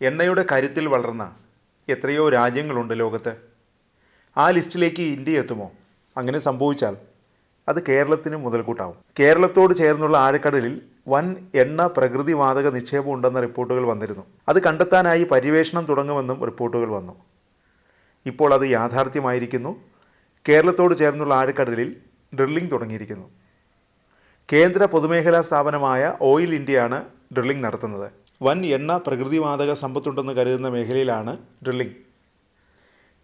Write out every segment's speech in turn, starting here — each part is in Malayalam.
എണ്ണയുടെ കരുത്തിൽ വളർന്ന എത്രയോ രാജ്യങ്ങളുണ്ട് ലോകത്ത്. ആ ലിസ്റ്റിലേക്ക് ഇന്ത്യ എത്തുമോ? അങ്ങനെ സംഭവിച്ചാൽ അത് കേരളത്തിന് മുതൽക്കൂട്ടാവും. കേരളത്തോട് ചേർന്നുള്ള ആഴക്കടലിൽ വൻ എണ്ണ പ്രകൃതിവാതക നിക്ഷേപം ഉണ്ടെന്ന റിപ്പോർട്ടുകൾ വന്നിരുന്നു. അത് കണ്ടെത്താനായി പര്യവേഷണം തുടങ്ങുമെന്നും റിപ്പോർട്ടുകൾ വന്നു. ഇപ്പോൾ അത് യാഥാർത്ഥ്യമായിരിക്കുന്നു. കേരളത്തോട് ചേർന്നുള്ള ആഴക്കടലിൽ ഡ്രില്ലിംഗ് തുടങ്ങിയിരിക്കുന്നു. കേന്ദ്ര പൊതുമേഖലാ സ്ഥാപനമായ ഓയിൽ ഇന്ത്യയാണ് ഡ്രില്ലിംഗ് നടത്തുന്നത്. വൻ എണ്ണ പ്രകൃതിവാതക സമ്പത്തുണ്ടെന്ന് കരുതുന്ന മേഖലയിലാണ് ഡ്രില്ലിംഗ്.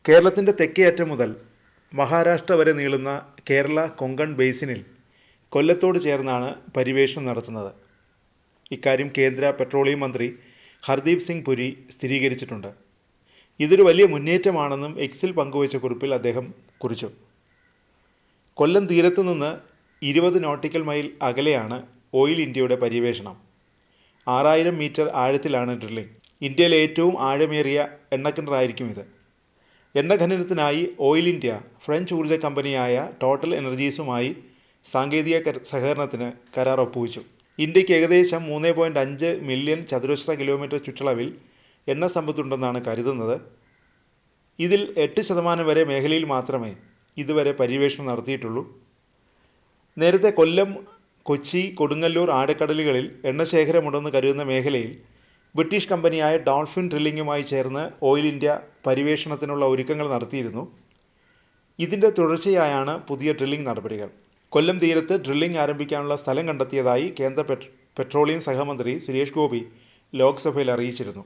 കേരളത്തിൻ്റെ തെക്കേ അറ്റം മുതൽ മഹാരാഷ്ട്ര വരെ നീളുന്ന കേരള കൊങ്കൺ ബേസിനിൽ കൊല്ലത്തോട് ചേർന്നാണ് പര്യവേഷണം നടത്തുന്നത്. ഇക്കാര്യം കേന്ദ്ര പെട്രോളിയം മന്ത്രി ഹർദീപ് സിംഗ് പുരി സ്ഥിരീകരിച്ചിട്ടുണ്ട്. ഇതൊരു വലിയ മുന്നേറ്റമാണെന്നും എക്സിൽ പങ്കുവച്ച കുറിപ്പിൽ അദ്ദേഹം കുറിച്ചു. കൊല്ലം തീരത്തു നിന്ന് 20 നോട്ടിക്കൽ മൈൽ അകലെയാണ് ഓയിൽ ഇന്ത്യയുടെ പര്യവേഷണം. 6000 മീറ്റർ ആഴത്തിലാണ് ഡ്രില്ലിംഗ്. ഇന്ത്യയിലെ ഏറ്റവും ആഴമേറിയ എണ്ണക്കിണറായിരിക്കും ഇത്. എണ്ണ ഖനനത്തിനായി ഓയിൽ ഇന്ത്യ ഫ്രഞ്ച് ഊർജ്ജ കമ്പനിയായ ടോട്ടൽ എനർജീസുമായി സാങ്കേതിക സഹകരണത്തിന് കരാർ ഒപ്പുവെച്ചു. ഇന്ത്യക്ക് ഏകദേശം 3.5 മില്യൺ ചതുരശ്ര കിലോമീറ്റർ ചുറ്റളവിൽ എണ്ണ സമ്പത്തുണ്ടെന്നാണ് കരുതുന്നത്. ഇതിൽ 8% വരെ മേഖലയിൽ മാത്രമേ ഇതുവരെ പര്യവേഷണം നടത്തിയിട്ടുള്ളൂ. നേരത്തെ കൊല്ലം, കൊച്ചി, കൊടുങ്ങല്ലൂർ ആഴക്കടലുകളിൽ എണ്ണശേഖരമുണ്ടെന്ന് കരുതുന്ന മേഖലയിൽ ബ്രിട്ടീഷ് കമ്പനിയായ ഡോൾഫിൻ ഡ്രില്ലിംഗുമായി ചേർന്ന് ഓയിൽ ഇന്ത്യ പര്യവേഷണത്തിനുള്ള ഒരുക്കങ്ങൾ നടത്തിയിരുന്നു. ഇതിൻ്റെ തുടർച്ചയായാണ് പുതിയ ഡ്രില്ലിംഗ് നടപടികൾ. കൊല്ലം തീരത്ത് ഡ്രില്ലിംഗ് ആരംഭിക്കാനുള്ള സ്ഥലം കണ്ടെത്തിയതായി കേന്ദ്ര പെട്രോളിയം സഹമന്ത്രി സുരേഷ് ഗോപി ലോക്സഭയിൽ അറിയിച്ചിരുന്നു.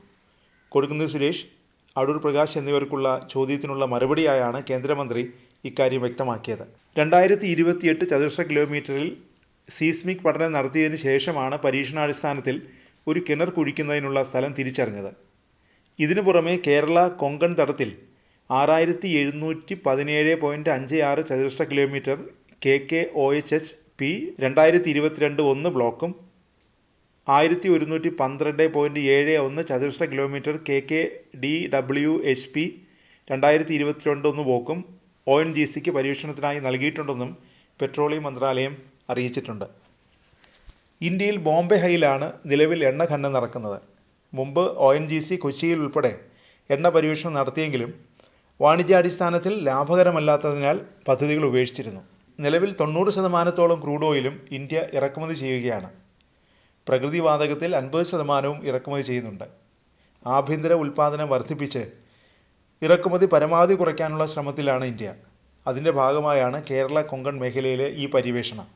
കൊടുക്കുന്നിൽ സുരേഷ്, അടൂർ പ്രകാശ് എന്നിവർക്കുള്ള ചോദ്യത്തിനുള്ള മറുപടിയായാണ് കേന്ദ്രമന്ത്രി ഇക്കാര്യം വ്യക്തമാക്കിയത്. 2028 ചതുരശ്ര കിലോമീറ്ററിൽ സീസ്മിക് പഠനം നടത്തിയതിനു ശേഷമാണ് പരീക്ഷണാടിസ്ഥാനത്തിൽ ഒരു കിണർ കുഴിക്കുന്നതിനുള്ള സ്ഥലം തിരിച്ചറിഞ്ഞത്. ഇതിനു പുറമെ കേരള കൊങ്കൺ തടത്തിൽ 6717.56 ചതുരശ്ര കിലോമീറ്റർ KKOHH P 2022-1 ബ്ലോക്കും 1112.71 ചതുരശ്ര കിലോമീറ്റർ KKDWHP 2022-1 ബ്ലോക്കും ONGCക്ക് പരീക്ഷണത്തിനായി നൽകിയിട്ടുണ്ടെന്നും പെട്രോളിയം മന്ത്രാലയം അറിയിച്ചിട്ടുണ്ട്. ഇന്ത്യയിൽ ബോംബെ ഹൈയിലാണ് നിലവിൽ എണ്ണ ഖനനം നടക്കുന്നത്. മുമ്പ് ONGC കൊച്ചിയിൽ ഉൾപ്പെടെ എണ്ണ പര്യവേഷണം നടത്തിയെങ്കിലും വാണിജ്യാടിസ്ഥാനത്തിൽ ലാഭകരമല്ലാത്തതിനാൽ പദ്ധതികൾ ഉപേക്ഷിച്ചിരുന്നു. നിലവിൽ 90% ക്രൂഡ് ഓയിലും ഇന്ത്യ ഇറക്കുമതി ചെയ്യുകയാണ്. പ്രകൃതിവാതകത്തിൽ 50% ഇറക്കുമതി ചെയ്യുന്നുണ്ട്. ആഭ്യന്തര ഉൽപ്പാദനം വർദ്ധിപ്പിച്ച് ഇറക്കുമതി പരമാവധി കുറയ്ക്കാനുള്ള ശ്രമത്തിലാണ് ഇന്ത്യ. അതിൻ്റെ ഭാഗമായാണ് കേരള കൊങ്കൺ മേഖലയിലെ ഈ പര്യവേഷണം.